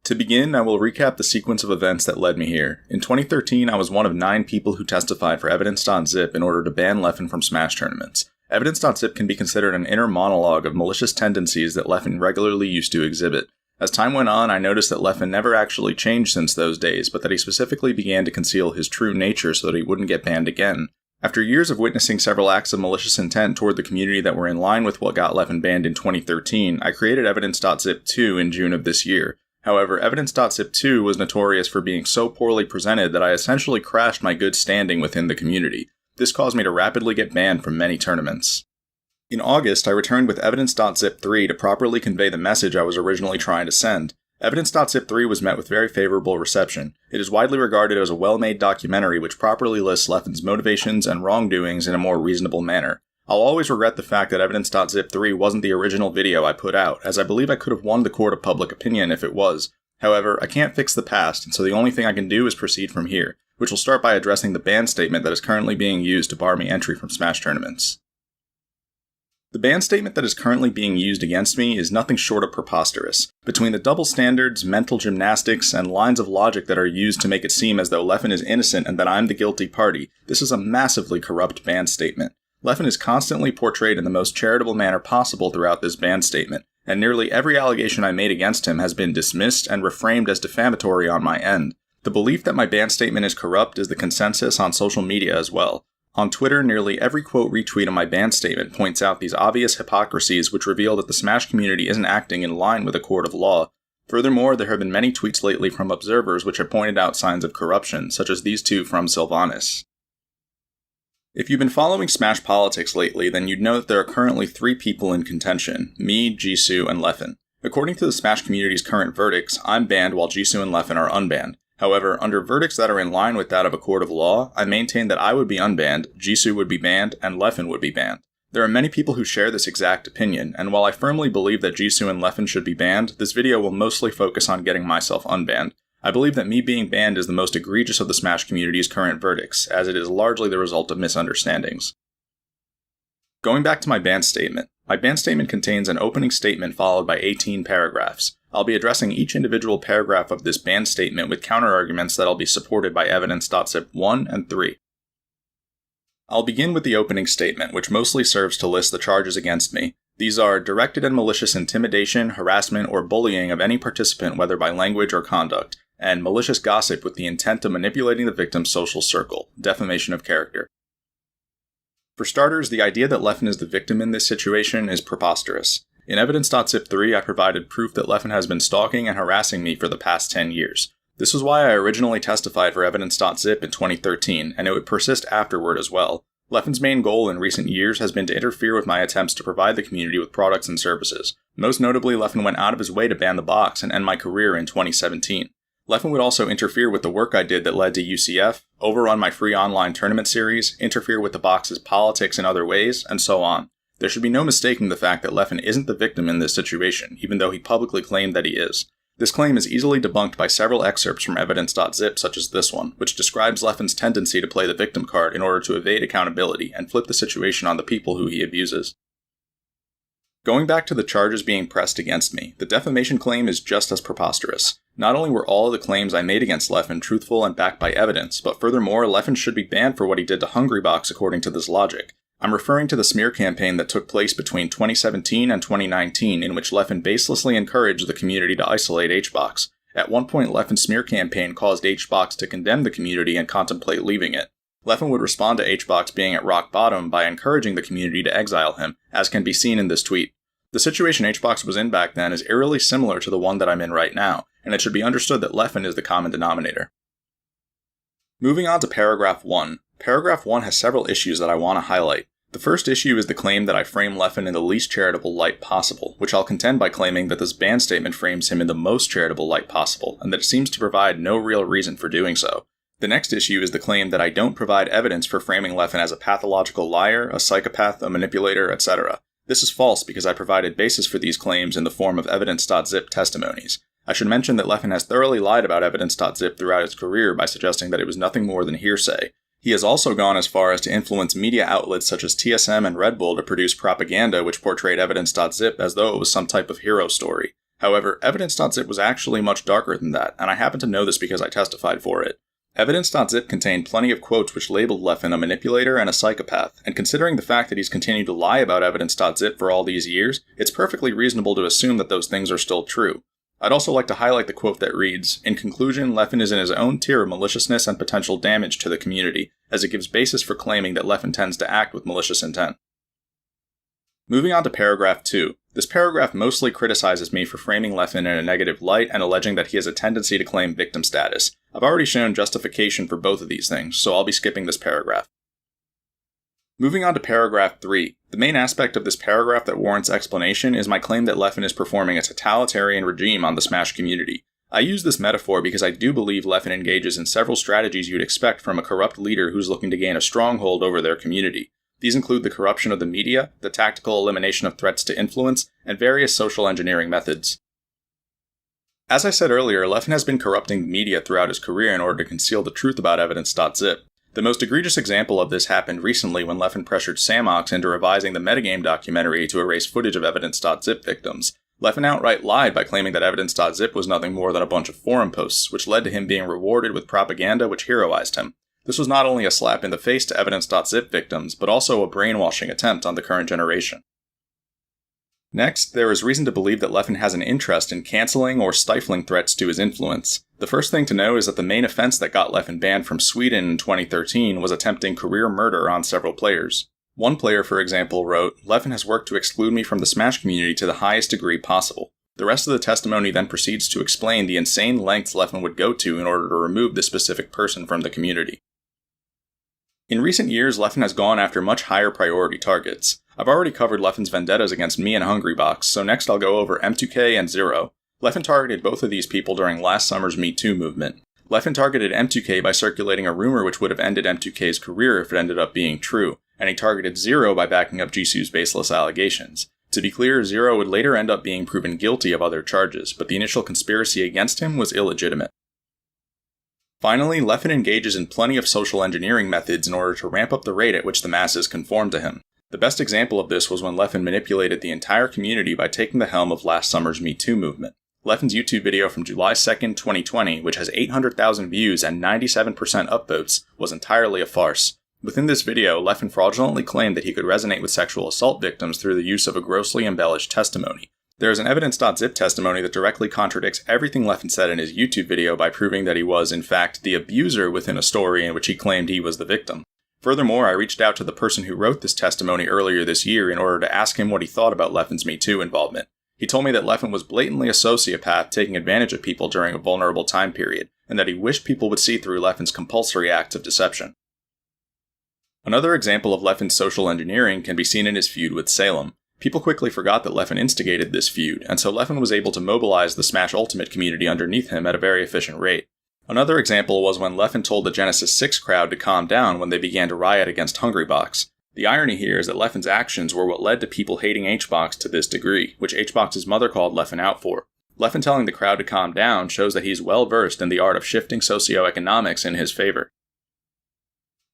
To begin, I will recap the sequence of events that led me here. In 2013, I was one of 9 people who testified for Evidence.zip in order to ban Leffen from Smash tournaments. Evidence.zip can be considered an inner monologue of malicious tendencies that Leffen regularly used to exhibit. As time went on, I noticed that Leffen never actually changed since those days, but that he specifically began to conceal his true nature so that he wouldn't get banned again. After years of witnessing several acts of malicious intent toward the community that were in line with what got Leffen banned in 2013, I created Evidence.zip 2 in June of this year. However, Evidence.zip 2 was notorious for being so poorly presented that I essentially crashed my good standing within the community. This caused me to rapidly get banned from many tournaments. In August, I returned with Evidence.zip 3 to properly convey the message I was originally trying to send. Evidence.zip 3 was met with very favorable reception. It is widely regarded as a well-made documentary which properly lists Leffen's motivations and wrongdoings in a more reasonable manner. I'll always regret the fact that Evidence.zip 3 wasn't the original video I put out, as I believe I could have won the court of public opinion if it was. However, I can't fix the past, and so the only thing I can do is proceed from here, which will start by addressing the ban statement that is currently being used to bar me entry from Smash tournaments. The ban statement that is currently being used against me is nothing short of preposterous. Between the double standards, mental gymnastics, and lines of logic that are used to make it seem as though Leffen is innocent and that I'm the guilty party, this is a massively corrupt ban statement. Leffen is constantly portrayed in the most charitable manner possible throughout this ban statement, and nearly every allegation I made against him has been dismissed and reframed as defamatory on my end. The belief that my ban statement is corrupt is the consensus on social media as well. On Twitter, nearly every quote retweet of my ban statement points out these obvious hypocrisies which reveal that the Smash community isn't acting in line with a court of law. Furthermore, there have been many tweets lately from observers which have pointed out signs of corruption, such as these two from Sylvanas. If you've been following Smash politics lately, then you'd know that there are currently 3 people in contention: me, Jisoo, and Leffen. According to the Smash community's current verdicts, I'm banned while Jisoo and Leffen are unbanned. However, under verdicts that are in line with that of a court of law, I maintain that I would be unbanned, Jisoo would be banned, and Leffen would be banned. There are many people who share this exact opinion, and while I firmly believe that Jisoo and Leffen should be banned, this video will mostly focus on getting myself unbanned. I believe that me being banned is the most egregious of the Smash community's current verdicts, as it is largely the result of misunderstandings. Going back to my ban statement contains an opening statement followed by 18 paragraphs. I'll be addressing each individual paragraph of this ban statement with counterarguments that'll be supported by Evidence.zip 1 and 3. I'll begin with the opening statement, which mostly serves to list the charges against me. These are directed and malicious intimidation, harassment, or bullying of any participant whether by language or conduct, and malicious gossip with the intent of manipulating the victim's social circle, defamation of character. For starters, the idea that Leffen is the victim in this situation is preposterous. In Evidence.zip 3, I provided proof that Leffen has been stalking and harassing me for the past 10 years. This was why I originally testified for Evidence.zip in 2013, and it would persist afterward as well. Leffen's main goal in recent years has been to interfere with my attempts to provide the community with products and services. Most notably, Leffen went out of his way to ban the box and end my career in 2017. Leffen would also interfere with the work I did that led to UCF, overrun my free online tournament series, interfere with the box's politics in other ways, and so on. There should be no mistaking the fact that Leffen isn't the victim in this situation, even though he publicly claimed that he is. This claim is easily debunked by several excerpts from Evidence.zip such as this one, which describes Leffen's tendency to play the victim card in order to evade accountability and flip the situation on the people who he abuses. Going back to the charges being pressed against me, the defamation claim is just as preposterous. Not only were all of the claims I made against Leffen truthful and backed by evidence, but furthermore, Leffen should be banned for what he did to Hungrybox according to this logic. I'm referring to the smear campaign that took place between 2017 and 2019, in which Leffen baselessly encouraged the community to isolate HBox. At one point, Leffen's smear campaign caused HBox to condemn the community and contemplate leaving it. Leffen would respond to HBox being at rock bottom by encouraging the community to exile him, as can be seen in this tweet. The situation HBox was in back then is eerily similar to the one that I'm in right now, and it should be understood that Leffen is the common denominator. Moving on to paragraph 1. Paragraph 1 has several issues that I want to highlight. The first issue is the claim that I frame Leffen in the least charitable light possible, which I'll contend by claiming that this ban statement frames him in the most charitable light possible, and that it seems to provide no real reason for doing so. The next issue is the claim that I don't provide evidence for framing Leffen as a pathological liar, a psychopath, a manipulator, etc. This is false because I provided basis for these claims in the form of Evidence.zip testimonies. I should mention that Leffen has thoroughly lied about Evidence.zip throughout his career by suggesting that it was nothing more than hearsay. He has also gone as far as to influence media outlets such as TSM and Red Bull to produce propaganda which portrayed Evidence.zip as though it was some type of hero story. However, evidence.zip was actually much darker than that, and I happen to know this because I testified for it. Evidence.zip contained plenty of quotes which labeled Leffen a manipulator and a psychopath, and considering the fact that he's continued to lie about evidence.zip for all these years, it's perfectly reasonable to assume that those things are still true. I'd also like to highlight the quote that reads, "In conclusion, Leffen is in his own tier of maliciousness and potential damage to the community, as it gives basis for claiming that Leffen tends to act with malicious intent." Moving on to paragraph 2. This paragraph mostly criticizes me for framing Leffen in a negative light and alleging that he has a tendency to claim victim status. I've already shown justification for both of these things, so I'll be skipping this paragraph. Moving on to paragraph 3. The main aspect of this paragraph that warrants explanation is my claim that Leffen is performing a totalitarian regime on the Smash community. I use this metaphor because I do believe Leffen engages in several strategies you'd expect from a corrupt leader who's looking to gain a stronghold over their community. These include the corruption of the media, the tactical elimination of threats to influence, and various social engineering methods. As I said earlier, Leffen has been corrupting the media throughout his career in order to conceal the truth about evidence.zip. The most egregious example of this happened recently when Leffen pressured Samox into revising the metagame documentary to erase footage of evidence.zip victims. Leffen outright lied by claiming that evidence.zip was nothing more than a bunch of forum posts, which led to him being rewarded with propaganda which heroized him. This was not only a slap in the face to evidence.zip victims, but also a brainwashing attempt on the current generation. Next, there is reason to believe that Leffen has an interest in canceling or stifling threats to his influence. The first thing to know is that the main offense that got Leffen banned from Sweden in 2013 was attempting career murder on several players. One player, for example, wrote, "Leffen has worked to exclude me from the Smash community to the highest degree possible." The rest of the testimony then proceeds to explain the insane lengths Leffen would go to in order to remove this specific person from the community. In recent years, Leffen has gone after much higher priority targets. I've already covered Leffen's vendettas against me and Hungrybox, so next I'll go over M2K and Zero. Leffen targeted both of these people during last summer's Me Too movement. Leffen targeted M2K by circulating a rumor which would have ended M2K's career if it ended up being true, and he targeted Zero by backing up Jisoo's baseless allegations. To be clear, Zero would later end up being proven guilty of other charges, but the initial conspiracy against him was illegitimate. Finally, Leffen engages in plenty of social engineering methods in order to ramp up the rate at which the masses conform to him. The best example of this was when Leffen manipulated the entire community by taking the helm of last summer's Me Too movement. Leffen's YouTube video from July 2nd, 2020, which has 800,000 views and 97% upvotes, was entirely a farce. Within this video, Leffen fraudulently claimed that he could resonate with sexual assault victims through the use of a grossly embellished testimony. There is an evidence.zip testimony that directly contradicts everything Leffen said in his YouTube video by proving that he was, in fact, the abuser within a story in which he claimed he was the victim. Furthermore, I reached out to the person who wrote this testimony earlier this year in order to ask him what he thought about Leffen's Me Too involvement. He told me that Leffen was blatantly a sociopath taking advantage of people during a vulnerable time period, and that he wished people would see through Leffen's compulsory acts of deception. Another example of Leffen's social engineering can be seen in his feud with Salem. People quickly forgot that Leffen instigated this feud, and so Leffen was able to mobilize the Smash Ultimate community underneath him at a very efficient rate. Another example was when Leffen told the Genesis 6 crowd to calm down when they began to riot against Hungrybox. The irony here is that Leffen's actions were what led to people hating HBox to this degree, which HBox's mother called Leffen out for. Leffen telling the crowd to calm down shows that he's well versed in the art of shifting socioeconomics in his favor.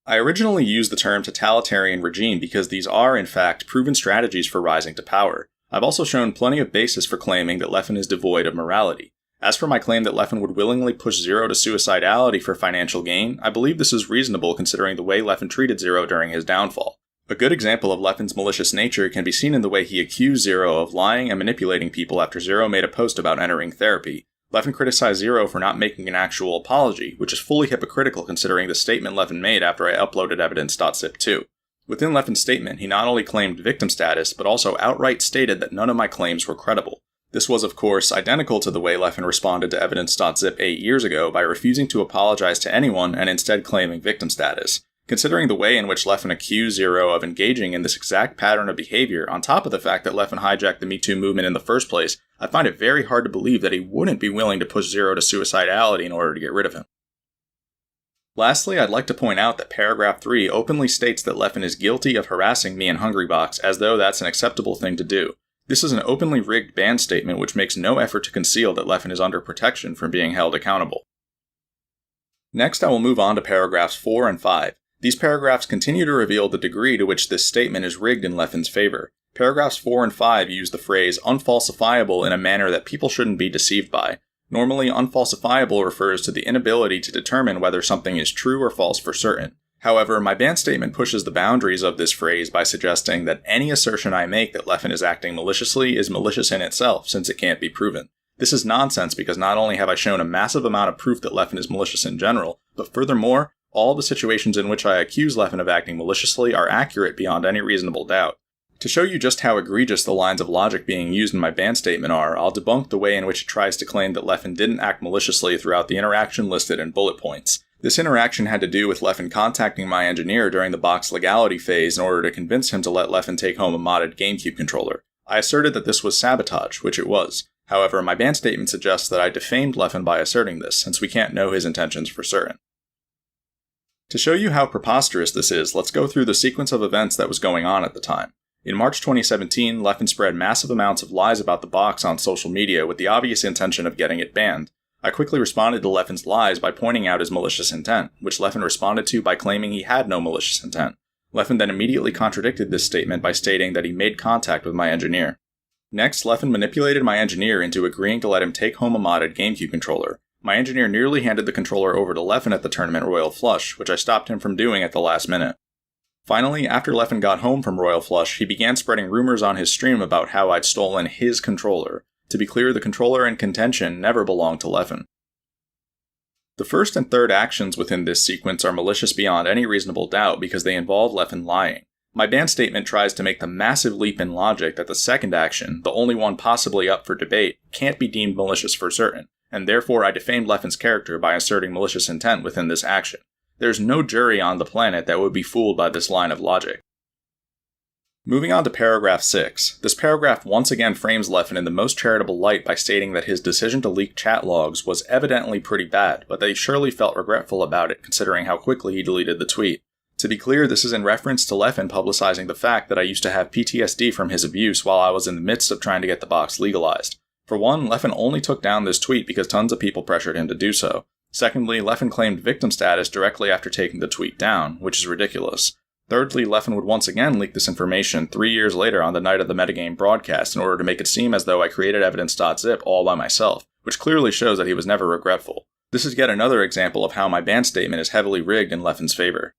I originally used the term totalitarian regime because these are, in fact, proven strategies for rising to power. I've also shown plenty of basis for claiming that Leffen is devoid of morality. As for my claim that Leffen would willingly push Zero to suicidality for financial gain, I believe this is reasonable considering the way Leffen treated Zero during his downfall. A good example of Leffen's malicious nature can be seen in the way he accused Zero of lying and manipulating people after Zero made a post about entering therapy. Leffen criticized Zero for not making an actual apology, which is fully hypocritical considering the statement Leffen made after I uploaded evidence.zip 2. Within Leffen's statement, he not only claimed victim status, but also outright stated that none of my claims were credible. This was, of course, identical to the way Leffen responded to evidence.zip 8 years ago by refusing to apologize to anyone and instead claiming victim status. Considering the way in which Leffen accused Zero of engaging in this exact pattern of behavior, on top of the fact that Leffen hijacked the Me Too movement in the first place, I find it very hard to believe that he wouldn't be willing to push Zero to suicidality in order to get rid of him. Lastly, I'd like to point out that paragraph 3 openly states that Leffen is guilty of harassing me and Hungrybox as though that's an acceptable thing to do. This is an openly rigged ban statement which makes no effort to conceal that Leffen is under protection from being held accountable. Next, I will move on to paragraphs 4 and 5. These paragraphs continue to reveal the degree to which this statement is rigged in Leffen's favor. Paragraphs 4 and 5 use the phrase unfalsifiable in a manner that people shouldn't be deceived by. Normally, unfalsifiable refers to the inability to determine whether something is true or false for certain. However, my ban statement pushes the boundaries of this phrase by suggesting that any assertion I make that Leffen is acting maliciously is malicious in itself, since it can't be proven. This is nonsense because not only have I shown a massive amount of proof that Leffen is malicious in general, but furthermore, all the situations in which I accuse Leffen of acting maliciously are accurate beyond any reasonable doubt. To show you just how egregious the lines of logic being used in my ban statement are, I'll debunk the way in which it tries to claim that Leffen didn't act maliciously throughout the interaction listed in bullet points. This interaction had to do with Leffen contacting my engineer during the box legality phase in order to convince him to let Leffen take home a modded GameCube controller. I asserted that this was sabotage, which it was. However, my ban statement suggests that I defamed Leffen by asserting this, since we can't know his intentions for certain. To show you how preposterous this is, let's go through the sequence of events that was going on at the time. In March 2017, Leffen spread massive amounts of lies about the box on social media with the obvious intention of getting it banned. I quickly responded to Leffen's lies by pointing out his malicious intent, which Leffen responded to by claiming he had no malicious intent. Leffen then immediately contradicted this statement by stating that he made contact with my engineer. Next, Leffen manipulated my engineer into agreeing to let him take home a modded GameCube controller. My engineer nearly handed the controller over to Leffen at the tournament Royal Flush, which I stopped him from doing at the last minute. Finally, after Leffen got home from Royal Flush, he began spreading rumors on his stream about how I'd stolen his controller. To be clear, the controller in contention never belonged to Leffen. The first and third actions within this sequence are malicious beyond any reasonable doubt because they involve Leffen lying. My ban statement tries to make the massive leap in logic that the second action, the only one possibly up for debate, can't be deemed malicious for certain, and therefore I defamed Leffen's character by asserting malicious intent within this action. There's no jury on the planet that would be fooled by this line of logic. Moving on to paragraph 6. This paragraph once again frames Leffen in the most charitable light by stating that his decision to leak chat logs was evidently pretty bad, but that he surely felt regretful about it considering how quickly he deleted the tweet. To be clear, this is in reference to Leffen publicizing the fact that I used to have PTSD from his abuse while I was in the midst of trying to get the box legalized. For one, Leffen only took down this tweet because tons of people pressured him to do so. Secondly, Leffen claimed victim status directly after taking the tweet down, which is ridiculous. Thirdly, Leffen would once again leak this information 3 years later on the night of the metagame broadcast in order to make it seem as though I created evidence.zip all by myself, which clearly shows that he was never regretful. This is yet another example of how my ban statement is heavily rigged in Leffen's favor.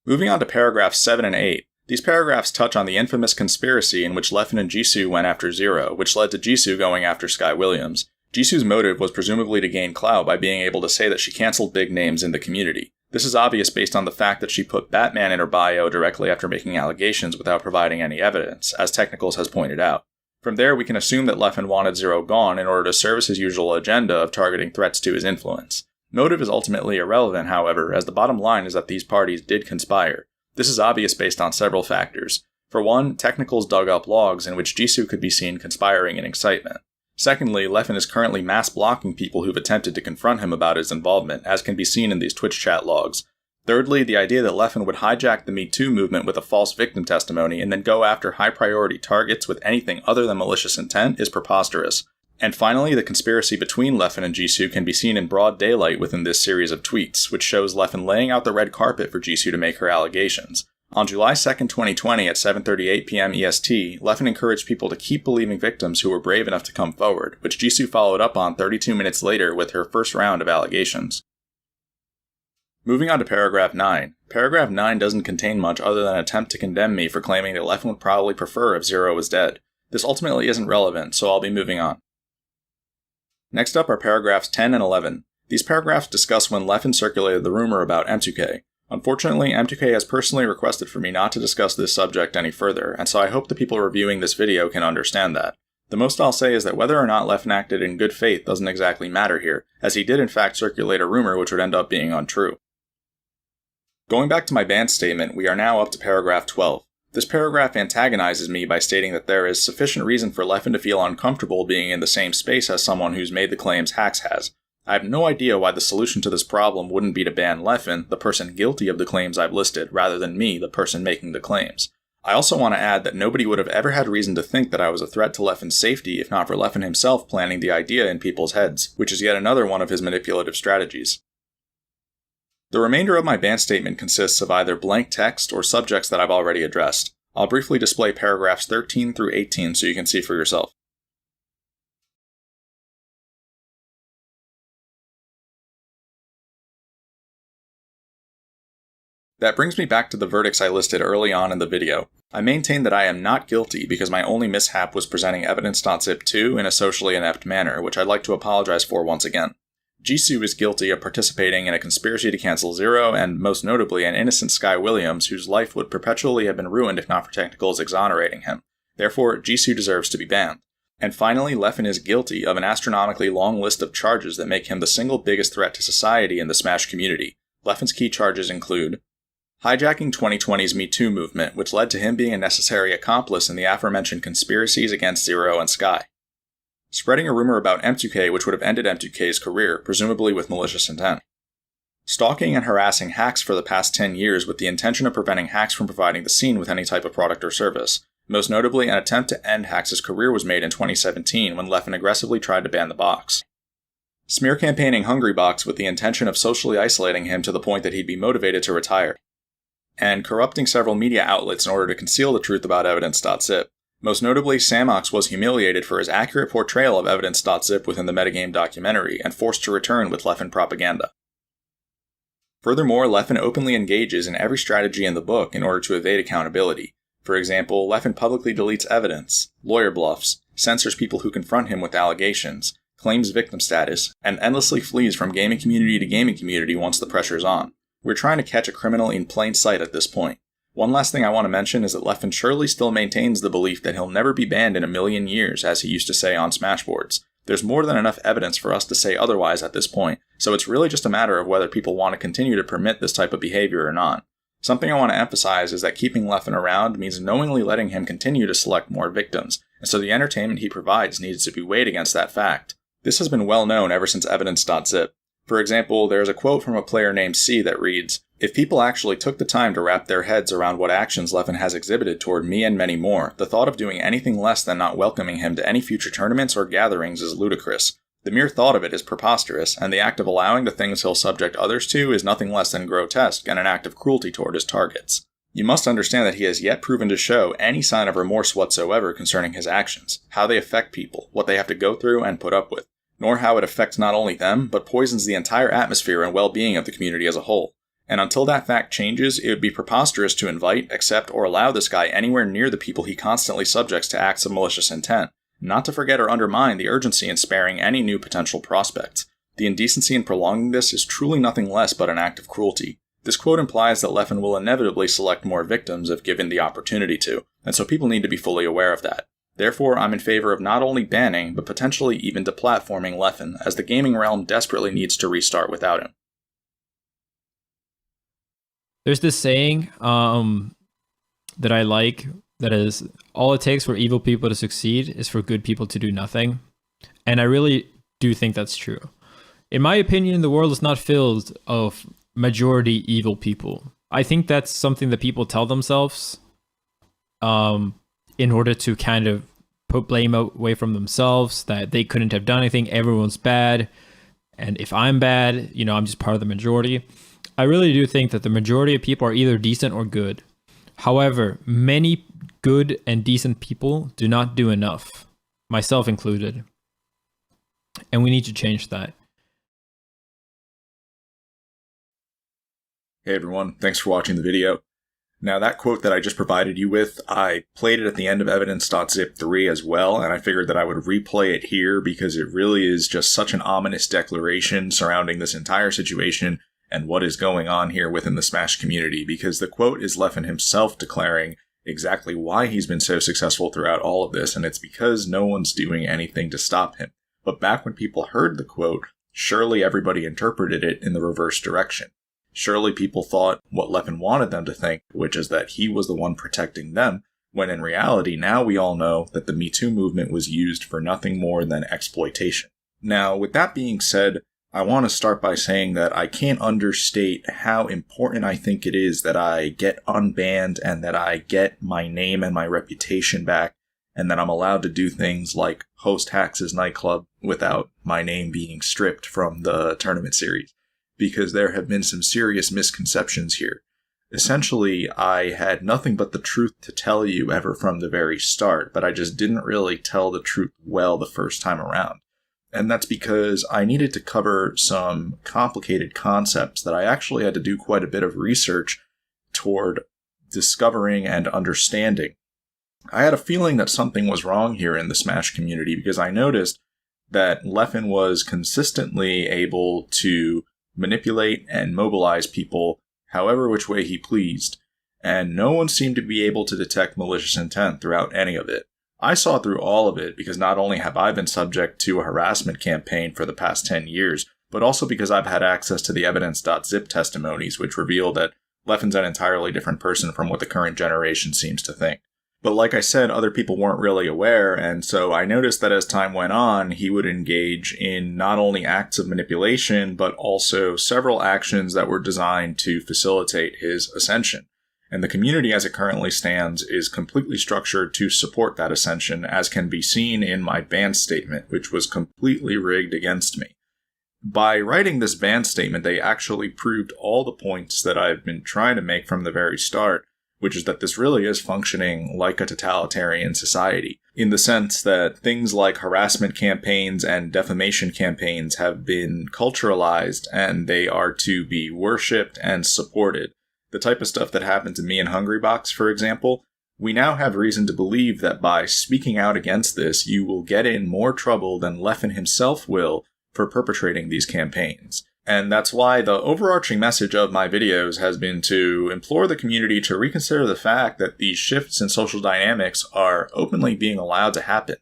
Moving on to paragraphs 7 and 8. These paragraphs touch on the infamous conspiracy in which Leffen and Jisoo went after Zero, which led to Jisoo going after Sky Williams. Jisoo's motive was presumably to gain clout by being able to say that she cancelled big names in the community. This is obvious based on the fact that she put Batman in her bio directly after making allegations without providing any evidence, as Technicals has pointed out. From there, we can assume that Leffen wanted Zero gone in order to service his usual agenda of targeting threats to his influence. Motive is ultimately irrelevant, however, as the bottom line is that these parties did conspire. This is obvious based on several factors. For one, Technicals dug up logs in which Jisoo could be seen conspiring in excitement. Secondly, Leffen is currently mass blocking people who've attempted to confront him about his involvement, as can be seen in these Twitch chat logs. Thirdly, the idea that Leffen would hijack the Me Too movement with a false victim testimony and then go after high-priority targets with anything other than malicious intent is preposterous. And finally, the conspiracy between Leffen and Jisoo can be seen in broad daylight within this series of tweets, which shows Leffen laying out the red carpet for Jisoo to make her allegations. On July 2nd, 2020 at 7:38 p.m. EST, Leffen encouraged people to keep believing victims who were brave enough to come forward, which Jisoo followed up on 32 minutes later with her first round of allegations. Moving on to paragraph 9. Paragraph 9 doesn't contain much other than an attempt to condemn me for claiming that Leffen would probably prefer if Zero was dead. This ultimately isn't relevant, so I'll be moving on. Next up are paragraphs 10 and 11. These paragraphs discuss when Leffen circulated the rumor about M2K. Unfortunately, M2K has personally requested for me not to discuss this subject any further, and so I hope the people reviewing this video can understand that. The most I'll say is that whether or not Leffen acted in good faith doesn't exactly matter here, as he did in fact circulate a rumor which would end up being untrue. Going back to my ban statement, we are now up to paragraph 12. This paragraph antagonizes me by stating that there is sufficient reason for Leffen to feel uncomfortable being in the same space as someone who's made the claims Hax has. I have no idea why the solution to this problem wouldn't be to ban Leffen, the person guilty of the claims I've listed, rather than me, the person making the claims. I also want to add that nobody would have ever had reason to think that I was a threat to Leffen's safety if not for Leffen himself planting the idea in people's heads, which is yet another one of his manipulative strategies. The remainder of my ban statement consists of either blank text or subjects that I've already addressed. I'll briefly display paragraphs 13 through 18 so you can see for yourself. That brings me back to the verdicts I listed early on in the video. I maintain that I am not guilty because my only mishap was presenting evidence.zip 2 in a socially inept manner, which I'd like to apologize for once again. Jisoo is guilty of participating in a conspiracy to cancel Zero, and most notably an innocent Sky Williams whose life would perpetually have been ruined if not for technicals exonerating him. Therefore, Jisoo deserves to be banned. And finally, Leffen is guilty of an astronomically long list of charges that make him the single biggest threat to society in the Smash community. Leffen's key charges include hijacking 2020's Me Too movement, which led to him being a necessary accomplice in the aforementioned conspiracies against Zero and Sky. Spreading a rumor about M2K which would have ended M2K's career, presumably with malicious intent. Stalking and harassing Hacks for the past 10 years with the intention of preventing Hacks from providing the scene with any type of product or service. Most notably, an attempt to end Hacks' career was made in 2017 when Leffen aggressively tried to ban the box. Smear campaigning Hungrybox with the intention of socially isolating him to the point that he'd be motivated to retire. And corrupting several media outlets in order to conceal the truth about evidence.zip. Most notably, Samox was humiliated for his accurate portrayal of evidence.zip within the metagame documentary and forced to return with Leffen propaganda. Furthermore, Leffen openly engages in every strategy in the book in order to evade accountability. For example, Leffen publicly deletes evidence, lawyer bluffs, censors people who confront him with allegations, claims victim status, and endlessly flees from gaming community to gaming community once the pressure's on. We're trying to catch a criminal in plain sight at this point. One last thing I want to mention is that Leffen surely still maintains the belief that he'll never be banned in a million years, as he used to say on Smashboards. There's more than enough evidence for us to say otherwise at this point, so it's really just a matter of whether people want to continue to permit this type of behavior or not. Something I want to emphasize is that keeping Leffen around means knowingly letting him continue to select more victims, and so the entertainment he provides needs to be weighed against that fact. This has been well known ever since evidence.zip. For example, there is a quote from a player named C that reads, "If people actually took the time to wrap their heads around what actions Leffen has exhibited toward me and many more, the thought of doing anything less than not welcoming him to any future tournaments or gatherings is ludicrous. The mere thought of it is preposterous, and the act of allowing the things he'll subject others to is nothing less than grotesque and an act of cruelty toward his targets. You must understand that he has yet proven to show any sign of remorse whatsoever concerning his actions, how they affect people, what they have to go through and put up with, nor how it affects not only them, but poisons the entire atmosphere and well-being of the community as a whole. And until that fact changes, it would be preposterous to invite, accept, or allow this guy anywhere near the people he constantly subjects to acts of malicious intent, not to forget or undermine the urgency in sparing any new potential prospects. The indecency in prolonging this is truly nothing less but an act of cruelty. This quote implies that Leffen will inevitably select more victims if given the opportunity to, and so people need to be fully aware of that. Therefore, I'm in favor of not only banning, but potentially even deplatforming Leffen, as the gaming realm desperately needs to restart without him. There's this saying that I like, that is, all it takes for evil people to succeed is for good people to do nothing. And I really do think that's true. In my opinion, the world is not filled of majority evil people. I think that's something that people tell themselves in order to kind of put blame away from themselves, that they couldn't have done anything, everyone's bad, and if I'm bad, I'm just part of the majority. I really do think that the majority of people are either decent or good. However, many good and decent people do not do enough, myself included. And we need to change that. Hey everyone, thanks for watching the video. Now that quote that I just provided you with, I played it at the end of evidence.zip 3 as well, and I figured that I would replay it here because it really is just such an ominous declaration surrounding this entire situation and what is going on here within the Smash community, because the quote is Leffen himself declaring exactly why he's been so successful throughout all of this, and it's because no one's doing anything to stop him. But back when people heard the quote, surely everybody interpreted it in the reverse direction. Surely people thought what Leffen wanted them to think, which is that he was the one protecting them, when in reality now we all know that the Me Too movement was used for nothing more than exploitation. Now, with that being said, I want to start by saying that I can't understate how important I think it is that I get unbanned and that I get my name and my reputation back, and that I'm allowed to do things like host Hacks' nightclub without my name being stripped from the tournament series. Because there have been some serious misconceptions here, essentially I had nothing but the truth to tell you ever from the very start, but I just didn't really tell the truth well the first time around. And that's because I needed to cover some complicated concepts that I actually had to do quite a bit of research toward discovering and understanding. I had a feeling that something was wrong here in the Smash community because I noticed that Leffen was consistently able to manipulate and mobilize people however which way he pleased, and no one seemed to be able to detect malicious intent throughout any of it. I saw through all of it because not only have I been subject to a harassment campaign for the past 10 years, but also because I've had access to the evidence.zip testimonies, which reveal that Leffen's an entirely different person from what the current generation seems to think. But like I said, other people weren't really aware, and so I noticed that as time went on, he would engage in not only acts of manipulation, but also several actions that were designed to facilitate his ascension. And the community as it currently stands is completely structured to support that ascension, as can be seen in my ban statement, which was completely rigged against me. By writing this ban statement, they actually proved all the points that I've been trying to make from the very start, which is that this really is functioning like a totalitarian society, in the sense that things like harassment campaigns and defamation campaigns have been culturalized and they are to be worshipped and supported. The type of stuff that happened to me in Hungrybox, for example, we now have reason to believe that by speaking out against this, you will get in more trouble than Leffen himself will for perpetrating these campaigns. And that's why the overarching message of my videos has been to implore the community to reconsider the fact that these shifts in social dynamics are openly being allowed to happen.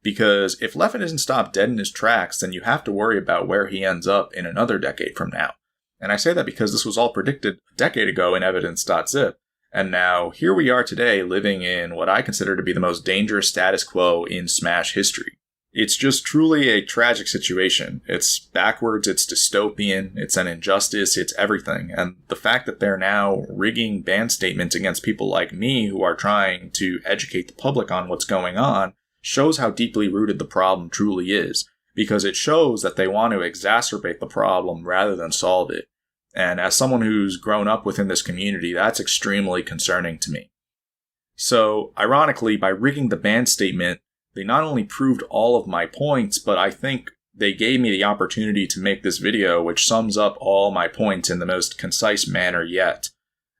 Because if Leffen isn't stopped dead in his tracks, then you have to worry about where he ends up in another decade from now. And I say that because this was all predicted a decade ago in evidence.zip. And now here we are today living in what I consider to be the most dangerous status quo in Smash history. It's just truly a tragic situation. It's backwards, it's dystopian, it's an injustice, it's everything. And the fact that they're now rigging ban statements against people like me who are trying to educate the public on what's going on shows how deeply rooted the problem truly is, because it shows that they want to exacerbate the problem rather than solve it. And as someone who's grown up within this community, that's extremely concerning to me. So, ironically, by rigging the ban statement, they not only proved all of my points, but I think they gave me the opportunity to make this video, which sums up all my points in the most concise manner yet.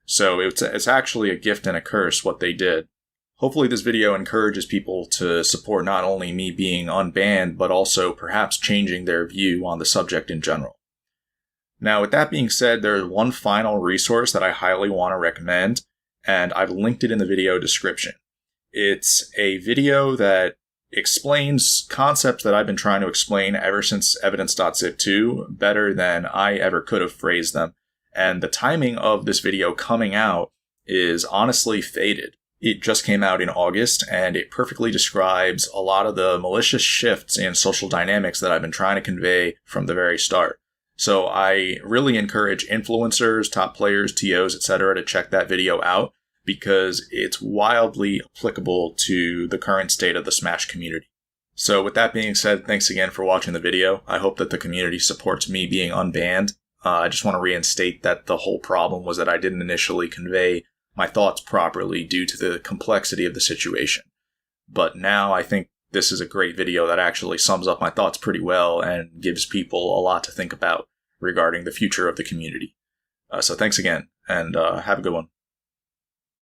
So it's actually a gift and a curse what they did. Hopefully this video encourages people to support not only me being unbanned, but also perhaps changing their view on the subject in general. Now, with that being said, there's one final resource that I highly want to recommend, and I've linked it in the video description. It's a video that explains concepts that I've been trying to explain ever since evidence.zip 2 better than I ever could have phrased them. And the timing of this video coming out is honestly fated. It just came out in August, and it perfectly describes a lot of the malicious shifts in social dynamics that I've been trying to convey from the very start. So I really encourage influencers, top players, TOs, etc. to check that video out, because it's wildly applicable to the current state of the Smash community. So with that being said, thanks again for watching the video. I hope that the community supports me being unbanned. I just want to reinstate that the whole problem was that I didn't initially convey my thoughts properly due to the complexity of the situation. But now I think this is a great video that actually sums up my thoughts pretty well and gives people a lot to think about regarding the future of the community. So thanks again, and have a good one.